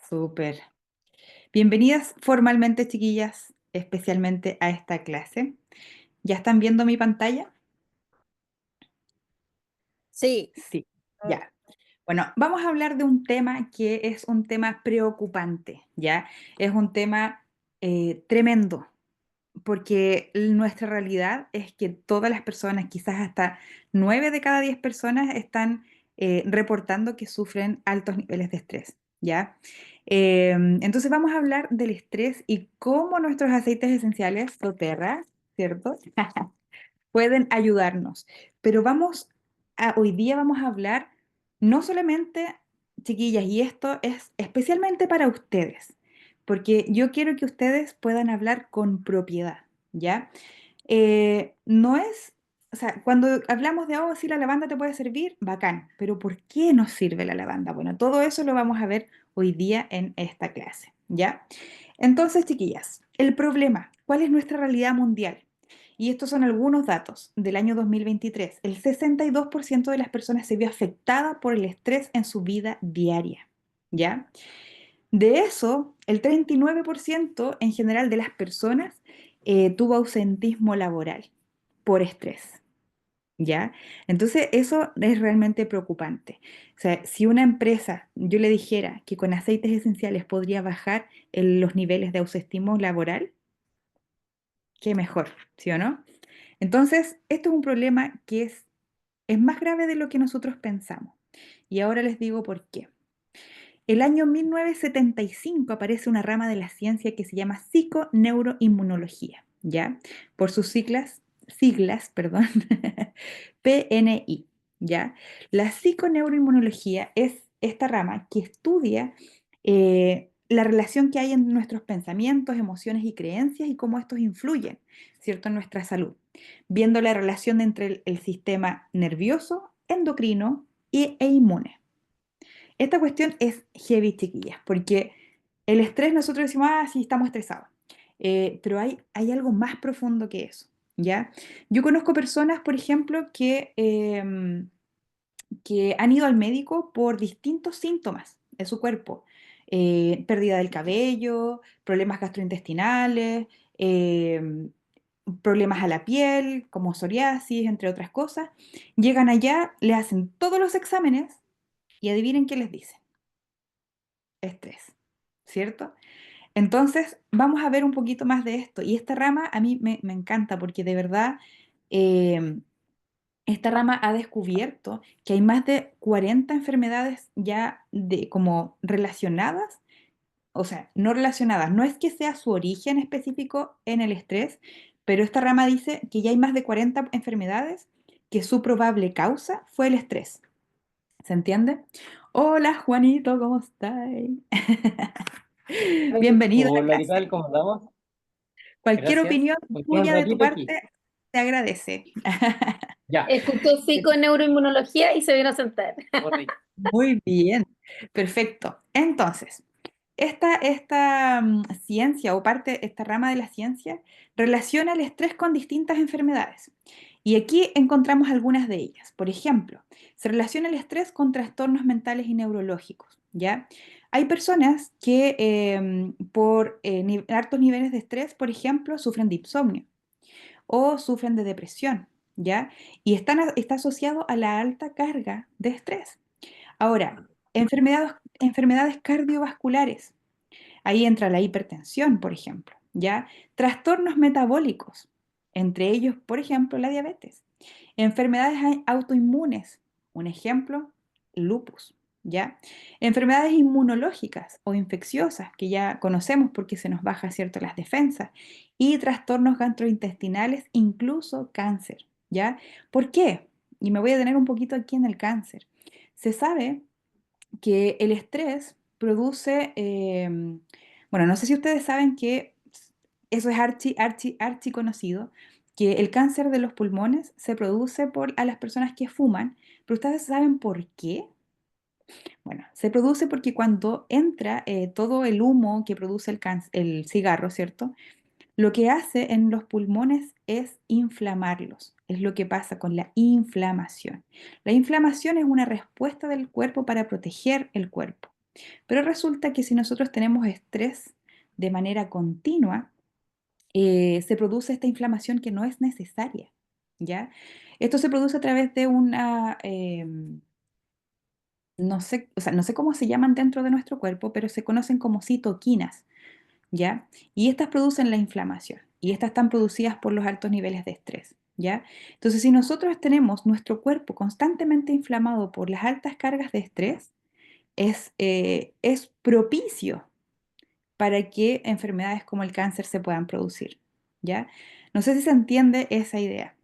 Súper. Bienvenidas formalmente, chiquillas, especialmente a esta clase. ¿Ya están viendo mi pantalla? Sí, Sí, ya. Bueno, vamos a hablar de un tema que es un tema preocupante, ¿ya? Es un tema tremendo, porque nuestra realidad es que todas las personas, quizás hasta 9 de cada 10 personas, están reportando que sufren altos niveles de estrés, ¿ya? Entonces vamos a hablar del estrés y cómo nuestros aceites esenciales, doTERRA, ¿cierto? Pueden ayudarnos. Pero hoy día vamos a hablar no solamente, chiquillas, y esto es especialmente para ustedes, porque yo quiero que ustedes puedan hablar con propiedad, ¿ya? No es, o sea, cuando hablamos de, oh, sí, la lavanda te puede servir, bacán, pero ¿por qué nos sirve la lavanda? Bueno, todo eso lo vamos a ver hoy día en esta clase, ¿ya? Entonces, chiquillas, el problema, ¿cuál es nuestra realidad mundial? Y estos son algunos datos del año 2023. El 62% de las personas se vio afectada por el estrés en su vida diaria, ¿ya? De eso, el 39% en general de las personas tuvo ausentismo laboral por estrés, ¿ya? Entonces, eso es realmente preocupante. O sea, si una empresa, yo le dijera que con aceites esenciales podría bajar los niveles de ausentismo laboral, qué mejor, ¿sí o no? Entonces, esto es un problema que es más grave de lo que nosotros pensamos. Y ahora les digo por qué. El año 1975 aparece una rama de la ciencia que se llama psiconeuroinmunología, ¿ya? Por sus siglas, perdón, PNI, ¿ya? La psiconeuroinmunología es esta rama que estudia la relación que hay en nuestros pensamientos, emociones y creencias y cómo estos influyen, ¿cierto?, en nuestra salud, viendo la relación entre el sistema nervioso, endocrino e inmune. Esta cuestión es heavy, chiquillas, porque el estrés nosotros decimos, ah, sí, estamos estresados. Pero hay algo más profundo que eso, ¿ya? Yo conozco personas, por ejemplo, que han ido al médico por distintos síntomas de su cuerpo. Pérdida del cabello, problemas gastrointestinales, em, problemas a la piel, como psoriasis, entre otras cosas. Llegan allá, le hacen todos los exámenes y adivinen qué les dicen: estrés, ¿cierto? Entonces, vamos a ver un poquito más de esto. Y esta rama a mí me encanta porque de verdad eh, esta rama ha descubierto que hay más de 40 enfermedades ya como relacionadas, o sea, no relacionadas. No es que sea su origen específico en el estrés, pero esta rama dice que ya hay más de 40 enfermedades que su probable causa fue el estrés. ¿Se entiende? Hola Juanito, ¿cómo estás? Bienvenido a la Hola, ¿qué clase. tal? ¿Cómo andamos? Cualquier Gracias. opinión Por quedar un tuya de tu ratito aquí. parte se agradece. Ya. escuchó psiconeuroinmunología y se vino a sentar. Correcto. Muy bien, perfecto. Entonces, esta ciencia o esta rama de la ciencia relaciona el estrés con distintas enfermedades. Y aquí encontramos algunas de ellas. Por ejemplo, se relaciona el estrés con trastornos mentales y neurológicos, ¿ya? Hay personas que por altos niveles de estrés, por ejemplo, sufren de insomnio o sufren de depresión, ¿ya? Y está asociado a la alta carga de estrés. Ahora, enfermedades cardiovasculares. Ahí entra la hipertensión, por ejemplo, ¿ya? Trastornos metabólicos, entre ellos, por ejemplo, la diabetes. Enfermedades autoinmunes, un ejemplo, lupus, ¿ya? Enfermedades inmunológicas o infecciosas, que ya conocemos porque se nos baja, ¿cierto?, las defensas. Y trastornos gastrointestinales, incluso cáncer, ¿ya? ¿Por qué? Y me voy a detener un poquito aquí en el cáncer. Se sabe que el estrés produce, bueno, no sé si ustedes saben que eso es archi conocido, que el cáncer de los pulmones se produce a las personas que fuman, pero ustedes saben por qué. Bueno, se produce porque cuando entra todo el humo que produce el cigarro, ¿cierto? Lo que hace en los pulmones es inflamarlos. Es lo que pasa con la inflamación. La inflamación es una respuesta del cuerpo para proteger el cuerpo. Pero resulta que si nosotros tenemos estrés de manera continua, se produce esta inflamación que no es necesaria, ¿ya? Esto se produce a través de una, no sé, o sea, no sé cómo se llaman dentro de nuestro cuerpo, pero se conocen como citoquinas, ¿ya? Y estas producen la inflamación y estas están producidas por los altos niveles de estrés, ¿ya? Entonces, si nosotros tenemos nuestro cuerpo constantemente inflamado por las altas cargas de estrés, es propicio para que enfermedades como el cáncer se puedan producir, ¿ya? No sé si se entiende esa idea,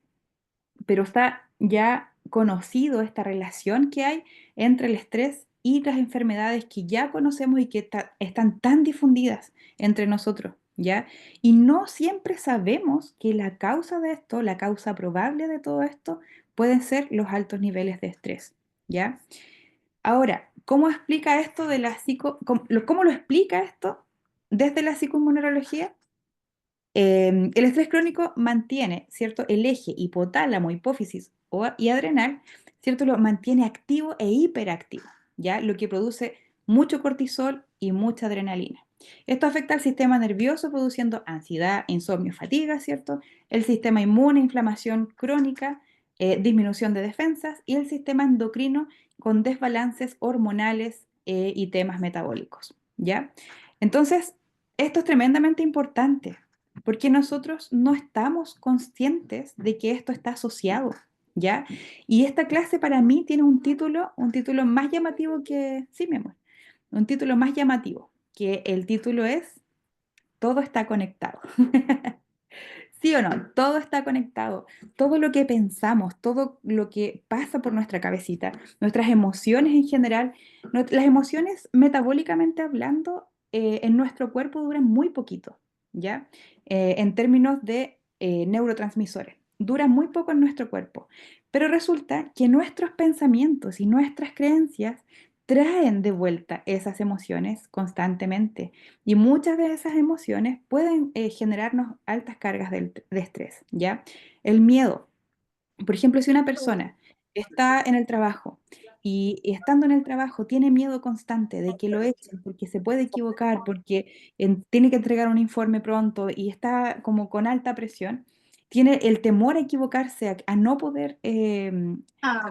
pero está ya conocido esta relación que hay entre el estrés y las enfermedades que ya conocemos y que están tan difundidas entre nosotros, ¿ya? Y no siempre sabemos que la causa de esto, la causa probable de todo esto, pueden ser los altos niveles de estrés, ¿ya? Ahora, ¿cómo explica esto de la cómo lo explica esto desde la psicoinmunología? El estrés crónico mantiene, ¿cierto? El eje hipotálamo, hipófisis y adrenal, ¿cierto? Lo mantiene activo e hiperactivo, ¿ya? Lo que produce mucho cortisol y mucha adrenalina. Esto afecta al sistema nervioso produciendo ansiedad, insomnio, fatiga, ¿cierto? El sistema inmune, inflamación crónica, disminución de defensas y el sistema endocrino con desbalances hormonales y temas metabólicos, ¿ya? Entonces, esto es tremendamente importante porque nosotros no estamos conscientes de que esto está asociado, ¿ya? Y esta clase para mí tiene un título más llamativo que, sí, mi amor, un título más llamativo, que el título es Todo está conectado. ¿Sí o no? Todo está conectado. Todo lo que pensamos, todo lo que pasa por nuestra cabecita, nuestras emociones en general, las emociones metabólicamente hablando en nuestro cuerpo duran muy poquito, ¿ya? En términos de neurotransmisores. Duran muy poco en nuestro cuerpo. Pero resulta que nuestros pensamientos y nuestras creencias traen de vuelta esas emociones constantemente. Y muchas de esas emociones pueden generarnos altas cargas de estrés, ¿ya? El miedo. Por ejemplo, si una persona está en el trabajo y estando en el trabajo tiene miedo constante de que lo echen porque se puede equivocar, porque tiene que entregar un informe pronto y está como con alta presión, tiene el temor a equivocarse, a no poder, a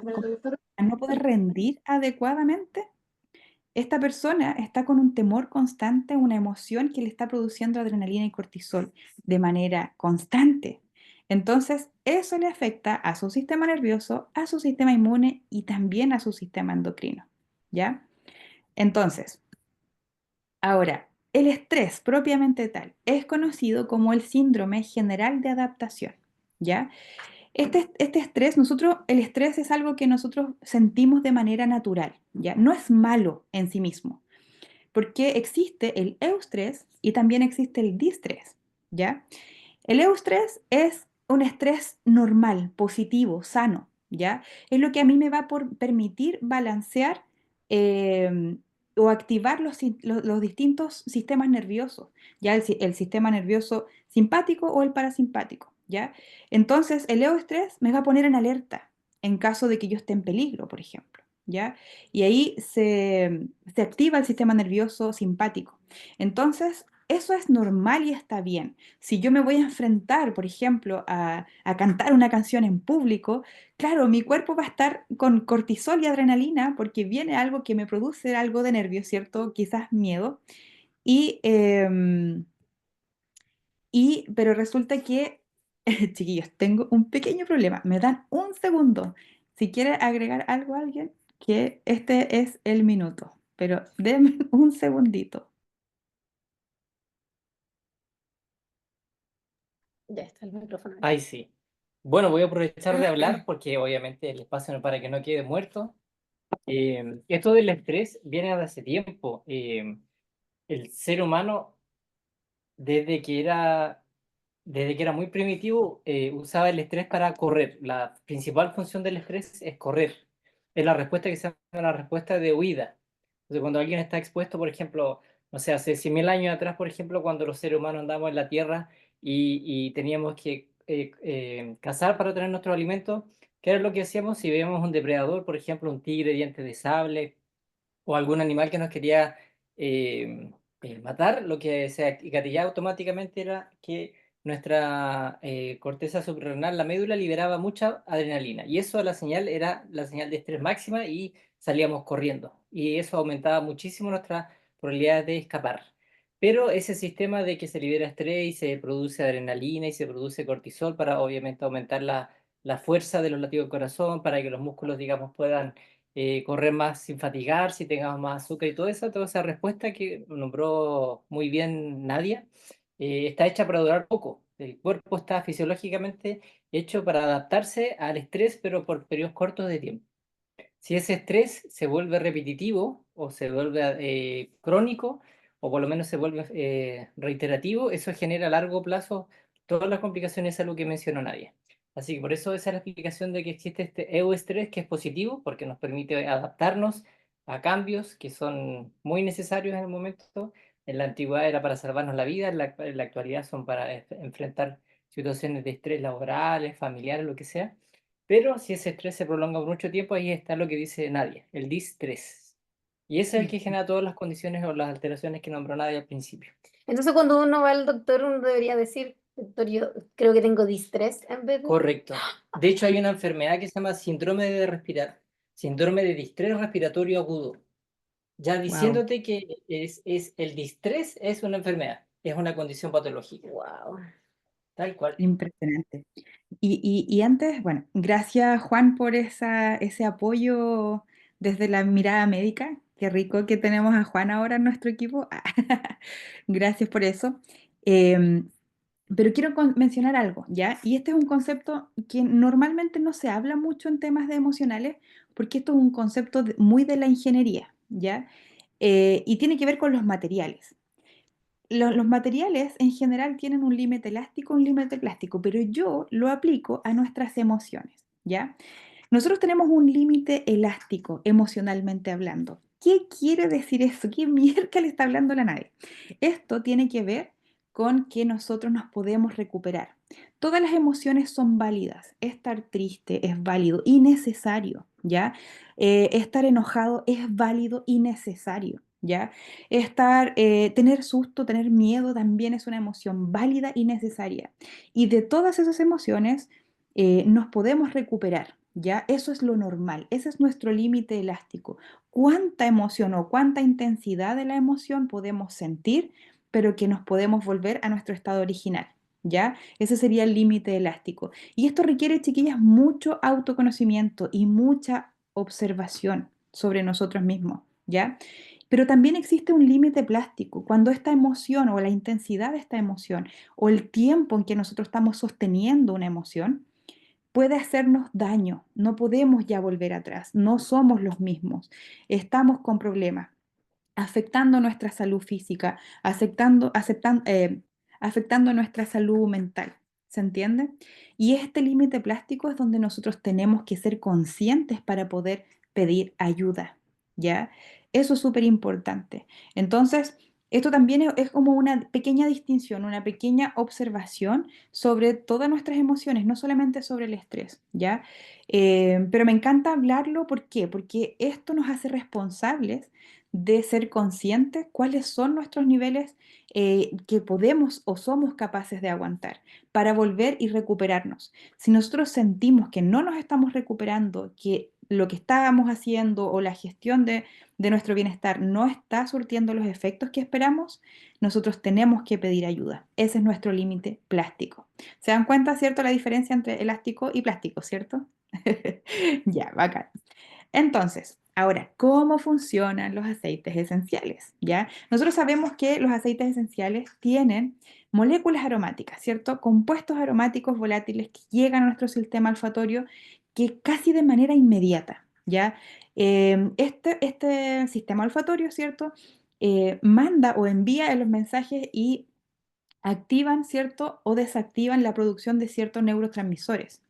no poder rendir adecuadamente, esta persona está con un temor constante, una emoción que le está produciendo adrenalina y cortisol de manera constante. Entonces, eso le afecta a su sistema nervioso, a su sistema inmune y también a su sistema endocrino, ¿ya? Entonces, ahora, el estrés propiamente tal es conocido como el síndrome general de adaptación, ¿ya? Este estrés, el estrés es algo que nosotros sentimos de manera natural, ¿ya? No es malo en sí mismo porque existe el eustrés y también existe el distrés, ¿ya? El eustrés es un estrés normal, positivo, sano, ¿ya? Es lo que a mí me va por permitir balancear eh, o activar los distintos sistemas nerviosos, ¿ya? El sistema nervioso simpático o el parasimpático, ¿ya? Entonces, el eustrés me va a poner en alerta en caso de que yo esté en peligro, por ejemplo, ¿ya? Y ahí se activa el sistema nervioso simpático. Entonces, eso es normal y está bien. Si yo me voy a enfrentar, por ejemplo, a cantar una canción en público, claro, mi cuerpo va a estar con cortisol y adrenalina porque viene algo que me produce algo de nervio, ¿cierto? Quizás miedo. Y, pero resulta que, chiquillos, tengo un pequeño problema. Me dan un segundo. Si quiere agregar algo a alguien, que este es el minuto. Pero denme un segundito. Ya está el micrófono. Ay, sí. Bueno, voy a aprovechar de hablar porque obviamente el espacio no para que no quede muerto. Esto del estrés viene de hace tiempo. El ser humano, desde que era, desde que era muy primitivo, usaba el estrés para correr. La principal función del estrés es correr. Es la respuesta que se llama la respuesta de huida. Entonces, cuando alguien está expuesto, por ejemplo, no sé, hace 100.000 años atrás, por ejemplo, cuando los seres humanos andábamos en la Tierra y teníamos que cazar para obtener nuestros alimentos, ¿qué era lo que hacíamos? Si veíamos un depredador, por ejemplo, un tigre, dientes de sable, o algún animal que nos quería matar, lo que se gatillaba automáticamente era que nuestra corteza suprarrenal, la médula, liberaba mucha adrenalina. Y eso la señal era la señal de estrés máxima y salíamos corriendo. Y eso aumentaba muchísimo nuestra probabilidad de escapar. Pero ese sistema de que se libera estrés y se produce adrenalina y se produce cortisol para obviamente aumentar la fuerza de los latidos del corazón, para que los músculos, digamos, puedan correr más sin fatigar, si tengamos más azúcar y todo eso, toda esa respuesta que nombró muy bien Nadia, está hecha para durar poco. El cuerpo está fisiológicamente hecho para adaptarse al estrés, pero por periodos cortos de tiempo. Si ese estrés se vuelve repetitivo o se vuelve crónico, o por lo menos se vuelve reiterativo, eso genera a largo plazo todas las complicaciones de salud que mencionó Nadia. Así que por eso esa es la explicación de que existe este euestrés, que es positivo, porque nos permite adaptarnos a cambios que son muy necesarios en el momento. En la antigüedad era para salvarnos la vida, en la actualidad son para enfrentar situaciones de estrés laborales, familiares, lo que sea. Pero si ese estrés se prolonga por mucho tiempo, ahí está lo que dice Nadia, el distrés. Y ese es el que genera todas las condiciones o las alteraciones que nombró Nadia al principio. Entonces, cuando uno va al doctor, uno debería decir, doctor, yo creo que tengo distrés en vez de... Correcto. De hecho, hay una enfermedad que se llama síndrome de distrés respiratorio agudo. Ya Wow, diciéndote que es el distrés es una enfermedad, es una condición patológica, Wow. tal cual. impresionante. Y antes, bueno, gracias Juan por ese apoyo desde la mirada médica. Qué rico que tenemos a Juan ahora en nuestro equipo. Gracias por eso. Em, pero quiero mencionar algo, ¿ya? Y este es un concepto que normalmente no se habla mucho en temas de emocionales, porque esto es un concepto muy de la ingeniería, ¿ya? Y tiene que ver con los materiales. Los materiales en general tienen un límite elástico, un límite plástico, pero yo lo aplico a nuestras emociones, ¿ya? Nosotros tenemos un límite elástico emocionalmente hablando. ¿Qué quiere decir eso? ¿Qué mierda le está hablando la nadie? Esto tiene que ver con que nosotros nos podemos recuperar. Todas las emociones son válidas. Estar triste es válido y necesario, ¿ya? Estar enojado es válido y necesario, ¿ya? Tener susto, tener miedo también es una emoción válida y necesaria. Y de todas esas emociones nos podemos recuperar, ¿ya? Eso es lo normal, ese es nuestro límite elástico. ¿Cuánta emoción o cuánta intensidad de la emoción podemos sentir, pero que nos podemos volver a nuestro estado original? ¿Ya? Ese sería el límite elástico. Y esto requiere, chiquillas, mucho autoconocimiento y mucha observación sobre nosotros mismos, ¿ya? Pero también existe un límite plástico, cuando esta emoción o la intensidad de esta emoción o el tiempo en que nosotros estamos sosteniendo una emoción puede hacernos daño. No podemos ya volver atrás, no somos los mismos, estamos con problemas afectando nuestra salud física, afectando nuestra salud mental. ¿Se entiende? Y este límite plástico es donde nosotros tenemos que ser conscientes para poder pedir ayuda, ¿ya? Eso es súper importante. Entonces, esto también es como una pequeña distinción, una pequeña observación sobre todas nuestras emociones, no solamente sobre el estrés, ¿ya? Pero me encanta hablarlo, ¿por qué? Porque esto nos hace responsables de ser conscientes cuáles son nuestros niveles que podemos o somos capaces de aguantar para volver y recuperarnos. Si nosotros sentimos que no nos estamos recuperando, que lo que estábamos haciendo o la gestión de nuestro bienestar no está surtiendo los efectos que esperamos, nosotros tenemos que pedir ayuda. Ese es nuestro límite plástico. ¿Se dan cuenta, cierto, la diferencia entre elástico y plástico, cierto? Ya, bacán. Entonces, ahora, ¿cómo funcionan los aceites esenciales? ¿Ya? Nosotros sabemos que los aceites esenciales tienen moléculas aromáticas, ¿cierto? Compuestos aromáticos volátiles que llegan a nuestro sistema olfatorio que casi de manera inmediata, ¿ya? Este sistema olfatorio, ¿cierto? Manda o envía los mensajes y activan, ¿cierto? O desactivan la producción de ciertos neurotransmisores.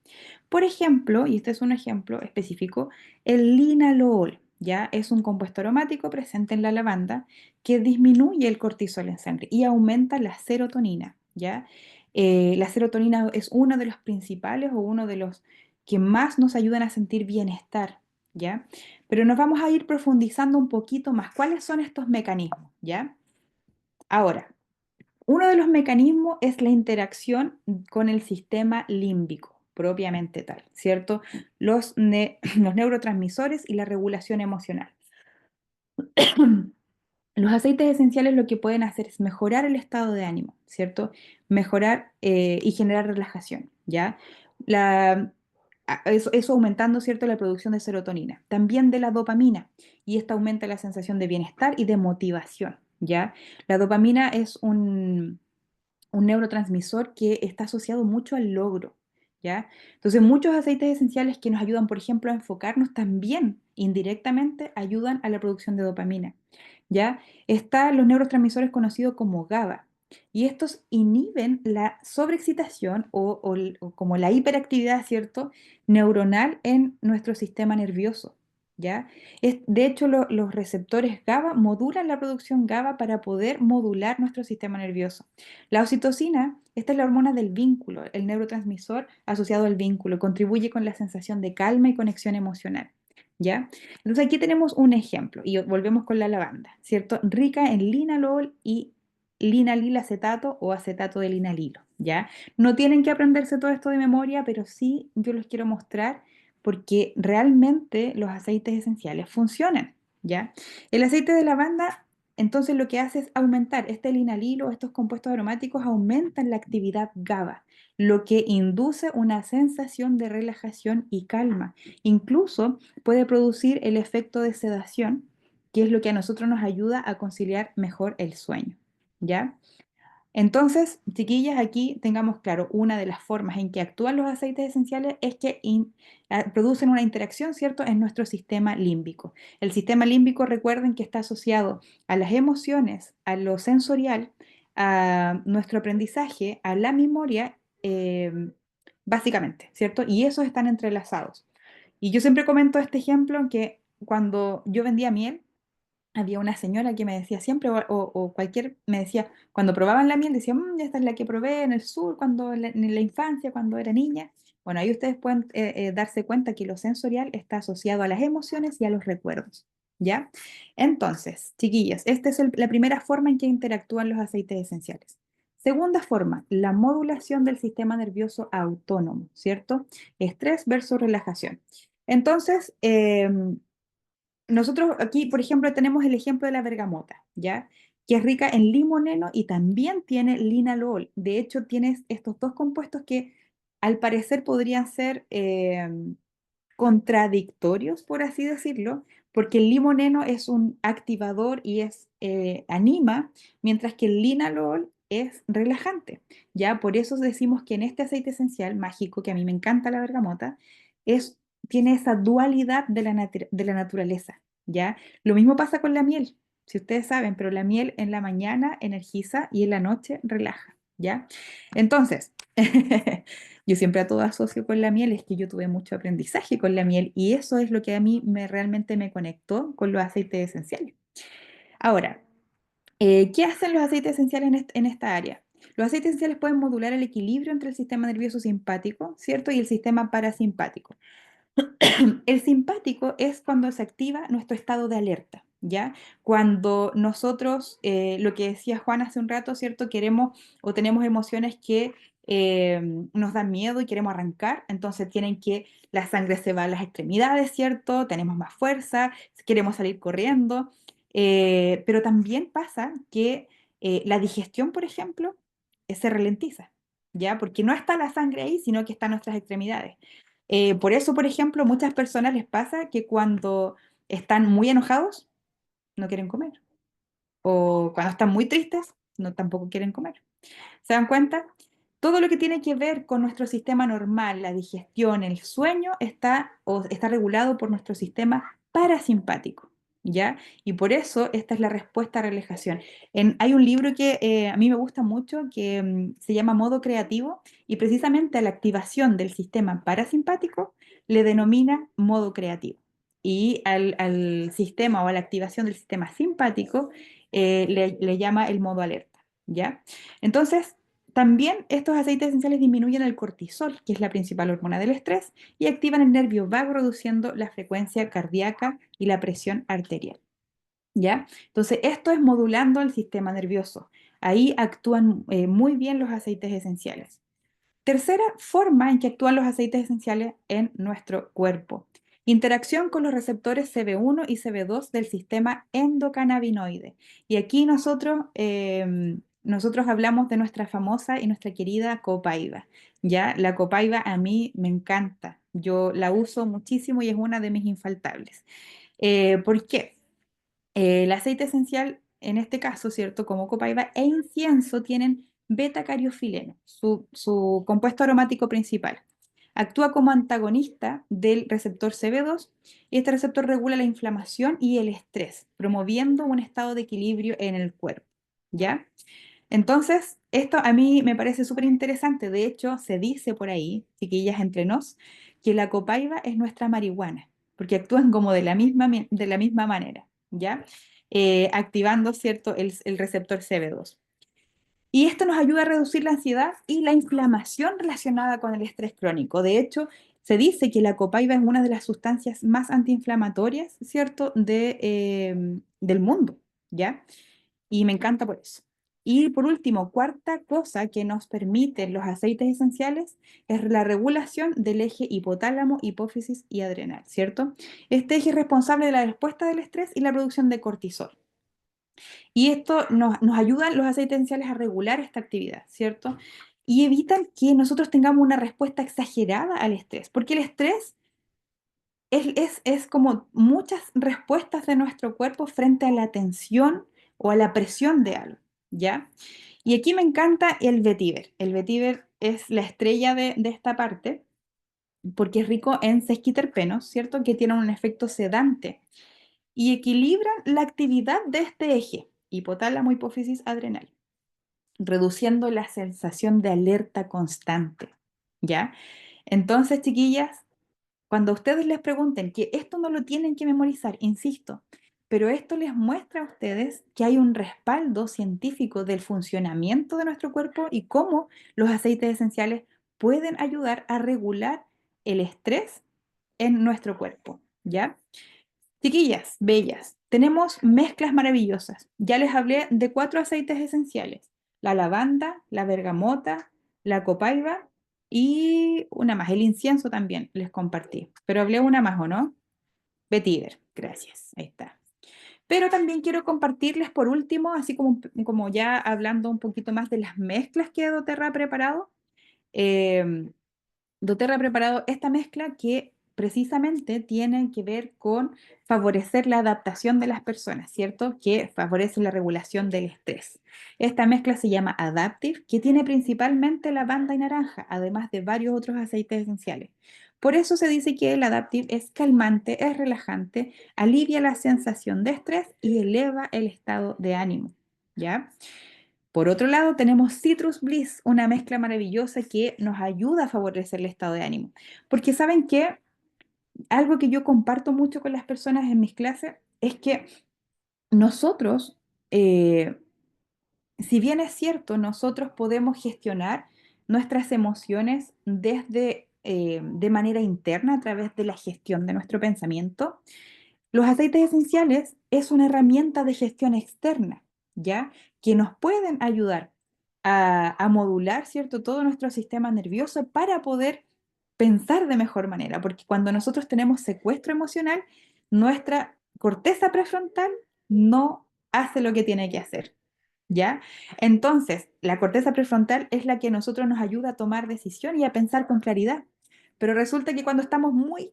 Por ejemplo, y este es un ejemplo específico, el linalool, ¿ya? Es un compuesto aromático presente en la lavanda que disminuye el cortisol en sangre y aumenta la serotonina, ¿ya? La serotonina es uno de los principales o uno de los que más nos ayudan a sentir bienestar, ¿ya? Pero nos vamos a ir profundizando un poquito más. ¿Cuáles son estos mecanismos, ya? Ahora, uno de los mecanismos es la interacción con el sistema límbico, propiamente tal, ¿cierto? Los neurotransmisores y la regulación emocional. Los aceites esenciales lo que pueden hacer es mejorar el estado de ánimo, ¿cierto? Mejorar y generar relajación, ¿ya? La, eso aumentando, ¿cierto?, la producción de serotonina, también de la dopamina, y esta aumenta la sensación de bienestar y de motivación, ¿ya? La dopamina es un neurotransmisor que está asociado mucho al logro, ¿ya? Entonces, muchos aceites esenciales que nos ayudan, por ejemplo, a enfocarnos también indirectamente ayudan a la producción de dopamina, ¿ya? Están los neurotransmisores conocidos como GABA, y estos inhiben la sobreexcitación o como la hiperactividad, ¿cierto?, neuronal en nuestro sistema nervioso, ¿ya? De hecho, los receptores GABA modulan la producción GABA para poder modular nuestro sistema nervioso. La oxitocina, esta es la hormona del vínculo, el neurotransmisor asociado al vínculo, contribuye con la sensación de calma y conexión emocional, ¿ya? Entonces aquí tenemos un ejemplo y volvemos con la lavanda, ¿cierto? Rica en linalol y linalil acetato o acetato de linalilo, ¿ya? No tienen que aprenderse todo esto de memoria, pero sí yo los quiero mostrar porque realmente los aceites esenciales funcionan, ¿ya? El aceite de lavanda entonces lo que hace es aumentar este linalilo, estos compuestos aromáticos aumentan la actividad GABA, lo que induce una sensación de relajación y calma. Incluso puede producir el efecto de sedación, que es lo que a nosotros nos ayuda a conciliar mejor el sueño, ¿ya? Entonces, chiquillas, aquí tengamos claro, una de las formas en que actúan los aceites esenciales es que producen una interacción, ¿cierto?, en nuestro sistema límbico. El sistema límbico, recuerden que está asociado a las emociones, a lo sensorial, a nuestro aprendizaje, a la memoria, básicamente, ¿cierto? Y esos están entrelazados. Y yo siempre comento este ejemplo que cuando yo vendía miel, había una señora que me decía siempre, o cualquier, me decía, cuando probaban la miel, decía, esta es la que probé en el sur, en la infancia, cuando era niña. Bueno, ahí ustedes pueden darse cuenta que lo sensorial está asociado a las emociones y a los recuerdos, ¿ya? Entonces, chiquillas, esta es la primera forma en que interactúan los aceites esenciales. Segunda forma, la modulación del sistema nervioso autónomo, ¿cierto? Estrés versus relajación. Entonces, nosotros aquí, por ejemplo, tenemos el ejemplo de la bergamota, ¿ya? Que es rica en limoneno y también tiene linalol. De hecho, tienes estos dos compuestos que al parecer podrían ser contradictorios, por así decirlo, porque el limoneno es un activador y anima, mientras que el linalol es relajante, ¿ya? Por eso decimos que en este aceite esencial mágico, que a mí me encanta la bergamota, es, tiene esa dualidad de la naturaleza, ¿ya? Lo mismo pasa con la miel, si ustedes saben, pero la miel en la mañana energiza y en la noche relaja, ¿ya? Entonces, yo siempre a todo asocio con la miel, es que yo tuve mucho aprendizaje con la miel y eso es lo que a mí realmente me conectó con los aceites esenciales. Ahora, ¿qué hacen los aceites esenciales en esta área? Los aceites esenciales pueden modular el equilibrio entre el sistema nervioso simpático, ¿cierto? Y el sistema parasimpático. El simpático es cuando se activa nuestro estado de alerta, ¿ya? Cuando nosotros, lo que decía Juan hace un rato, ¿cierto? Queremos o tenemos emociones que nos dan miedo y queremos arrancar, entonces tienen que la sangre se va a las extremidades, ¿cierto? Tenemos más fuerza, queremos salir corriendo, pero también pasa que la digestión, por ejemplo, se ralentiza, ¿ya? Porque no está la sangre ahí, sino que está en nuestras extremidades. Por eso, por ejemplo, muchas personas les pasa que cuando están muy enojados, no quieren comer. O cuando están muy tristes, no tampoco quieren comer. ¿Se dan cuenta? Todo lo que tiene que ver con nuestro sistema normal, la digestión, el sueño, está regulado por nuestro sistema parasimpático, ¿ya? Y por eso esta es la respuesta a relajación. Hay un libro que a mí me gusta mucho que se llama Modo Creativo y precisamente a la activación del sistema parasimpático le denomina modo creativo. Y al sistema o a la activación del sistema simpático le llama el modo alerta, ¿ya? Entonces, También estos aceites esenciales disminuyen el cortisol, que es la principal hormona del estrés, y activan el nervio vago, reduciendo la frecuencia cardíaca y la presión arterial. ¿Ya? Entonces, esto es modulando el sistema nervioso. Ahí actúan muy bien los aceites esenciales. Tercera forma en que actúan los aceites esenciales en nuestro cuerpo. Interacción con los receptores CB1 y CB2 del sistema endocannabinoide. Y aquí nosotros hablamos de nuestra famosa y nuestra querida copaiba. ¿Ya? La copaiba a mí me encanta. Yo la uso muchísimo y es una de mis infaltables. ¿Por qué? El aceite esencial, en este caso, ¿cierto? Como copaiba e incienso tienen beta-cariofileno, su compuesto aromático principal. Actúa como antagonista del receptor CB2 y este receptor regula la inflamación y el estrés, promoviendo un estado de equilibrio en el cuerpo. ¿Ya? Entonces, esto a mí me parece súper interesante. De hecho, se dice por ahí, chiquillas entre nos, que la copaiba es nuestra marihuana, porque actúan como de la misma manera, ¿ya? Activando, ¿cierto?, el receptor CB2. Y esto nos ayuda a reducir la ansiedad y la inflamación relacionada con el estrés crónico. De hecho, se dice que la copaiba es una de las sustancias más antiinflamatorias, ¿cierto?, del mundo, ¿ya? Y me encanta por eso. Y por último, cuarta cosa que nos permiten los aceites esenciales es la regulación del eje hipotálamo, hipófisis y adrenal, ¿cierto? Este eje es responsable de la respuesta del estrés y la producción de cortisol. Y esto nos ayudan los aceites esenciales a regular esta actividad, ¿cierto? Y evitan que nosotros tengamos una respuesta exagerada al estrés, porque el estrés es como muchas respuestas de nuestro cuerpo frente a la tensión o a la presión de algo, ¿ya? Y aquí me encanta el vetiver. El vetiver es la estrella de esta parte porque es rico en sesquiterpenos, ¿cierto? Que tienen un efecto sedante y equilibran la actividad de este eje, hipotálamo, hipófisis, adrenal, reduciendo la sensación de alerta constante, ¿ya? Entonces, chiquillas, cuando ustedes les pregunten que esto no lo tienen que memorizar, insisto, pero esto les muestra a ustedes que hay un respaldo científico del funcionamiento de nuestro cuerpo y cómo los aceites esenciales pueden ayudar a regular el estrés en nuestro cuerpo, ¿ya? Chiquillas, bellas, tenemos mezclas maravillosas. Ya les hablé de 4 aceites esenciales: la lavanda, la bergamota, la copaiba y una más, el incienso también les compartí. Pero hablé una más, ¿o no? Vetiver, gracias, ahí está. Pero también quiero compartirles por último, así como ya hablando un poquito más de las mezclas que doTERRA ha preparado. eh, doTERRA ha preparado esta mezcla que precisamente tiene que ver con favorecer la adaptación de las personas, ¿cierto? Que favorece la regulación del estrés. Esta mezcla se llama Adaptive, que tiene principalmente lavanda y naranja, además de varios otros aceites esenciales. Por eso se dice que el Adaptive es calmante, es relajante, alivia la sensación de estrés y eleva el estado de ánimo, ¿ya? Por otro lado, tenemos Citrus Bliss, una mezcla maravillosa que nos ayuda a favorecer el estado de ánimo. Porque saben que algo que yo comparto mucho con las personas en mis clases es que nosotros, eh, si bien es cierto, nosotros podemos gestionar nuestras emociones de manera interna a través de la gestión de nuestro pensamiento. Los aceites esenciales es una herramienta de gestión externa, ¿ya? Que nos pueden ayudar a modular, ¿cierto? Todo nuestro sistema nervioso para poder pensar de mejor manera, porque cuando nosotros tenemos secuestro emocional, nuestra corteza prefrontal no hace lo que tiene que hacer, ¿ya? Entonces, la corteza prefrontal es la que a nosotros nos ayuda a tomar decisión y a pensar con claridad. Pero resulta que cuando estamos muy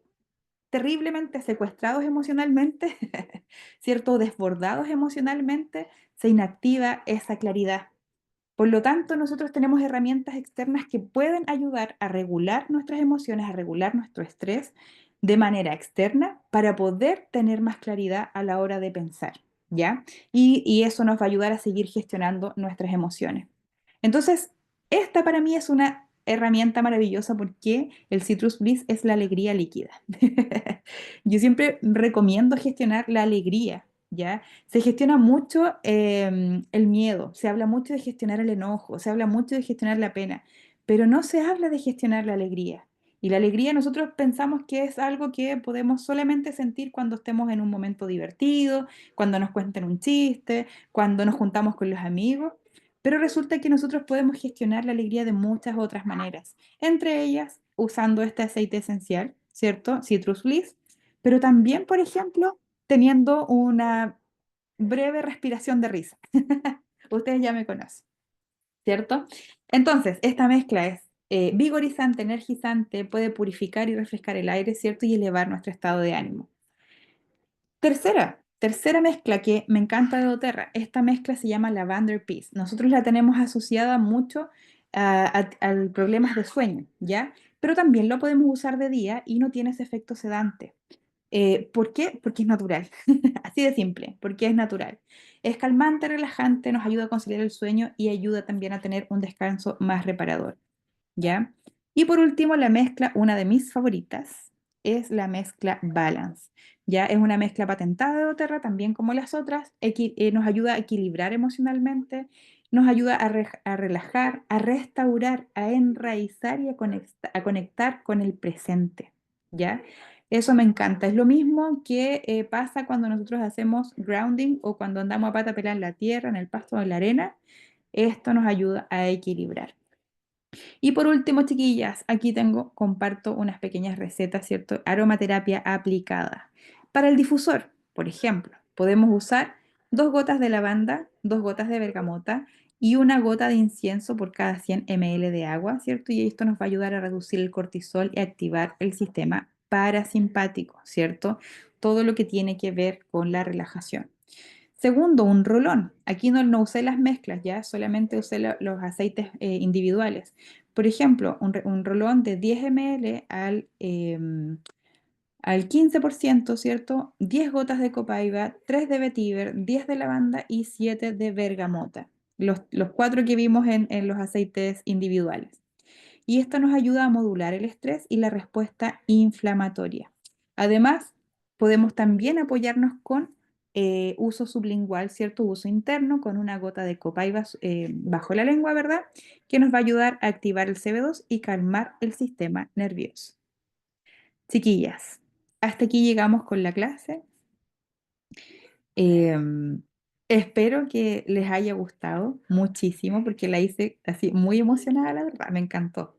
terriblemente secuestrados emocionalmente, ¿cierto? Desbordados emocionalmente, se inactiva esa claridad. Por lo tanto, nosotros tenemos herramientas externas que pueden ayudar a regular nuestras emociones, a regular nuestro estrés de manera externa para poder tener más claridad a la hora de pensar, ¿ya? Y eso nos va a ayudar a seguir gestionando nuestras emociones. Entonces, esta para mí es una herramienta maravillosa porque el Citrus Bliss es la alegría líquida. Yo siempre recomiendo gestionar la alegría ¿ya? Se gestiona mucho el miedo, se habla mucho de gestionar el enojo, se habla mucho de gestionar la pena, pero no se habla de gestionar la alegría. Y la alegría nosotros pensamos que es algo que podemos solamente sentir cuando estemos en un momento divertido, cuando nos cuenten un chiste, cuando nos juntamos con los amigos, pero resulta que nosotros podemos gestionar la alegría de muchas otras maneras, entre ellas usando este aceite esencial, ¿cierto? Citrus Bliss, pero también, por ejemplo, teniendo una breve respiración de risa. Ustedes ya me conocen, ¿cierto? Entonces, esta mezcla es vigorizante, energizante, puede purificar y refrescar el aire, ¿cierto? Y elevar nuestro estado de ánimo. Tercera mezcla que me encanta de doTERRA. Esta mezcla se llama Lavender Peace. Nosotros la tenemos asociada mucho al problemas de sueño, ¿ya? Pero también lo podemos usar de día y no tiene ese efecto sedante. ¿Por qué? Porque es natural. Así de simple, porque es natural. Es calmante, relajante, nos ayuda a conciliar el sueño y ayuda también a tener un descanso más reparador. ¿Ya? Y por último, la mezcla, una de mis favoritas, es la mezcla Balance. Ya es una mezcla patentada de doTERRA, también como las otras, nos ayuda a equilibrar emocionalmente, nos ayuda a relajar, a restaurar, a enraizar y a conectar con el presente. ¿Ya? Eso me encanta. Es lo mismo que pasa cuando nosotros hacemos grounding o cuando andamos a pata pelada en la tierra, en el pasto o en la arena. Esto nos ayuda a equilibrar. Y por último, chiquillas, aquí comparto unas pequeñas recetas, ¿cierto? Aromaterapia aplicada. Para el difusor, por ejemplo, podemos usar 2 gotas de lavanda, 2 gotas de bergamota y 1 gota de incienso por cada 100 ml de agua, ¿cierto? Y esto nos va a ayudar a reducir el cortisol y activar el sistema parasimpático, ¿cierto? Todo lo que tiene que ver con la relajación. Segundo, un rolón. Aquí no usé las mezclas, ya solamente usé los aceites individuales. Por ejemplo, un rolón de 10 ml al 15%, ¿cierto? 10 gotas de copaiba, 3 de vetiver, 10 de lavanda y 7 de bergamota. Los 4 que vimos en los aceites individuales. Y esto nos ayuda a modular el estrés y la respuesta inflamatoria. Además, podemos también apoyarnos con uso sublingual, cierto uso interno, con 1 gota de copaiba bajo la lengua, ¿verdad? Que nos va a ayudar a activar el CB2 y calmar el sistema nervioso. Chiquillas, hasta aquí llegamos con la clase. Em, Espero que les haya gustado muchísimo porque la hice así muy emocionada, la verdad, me encantó.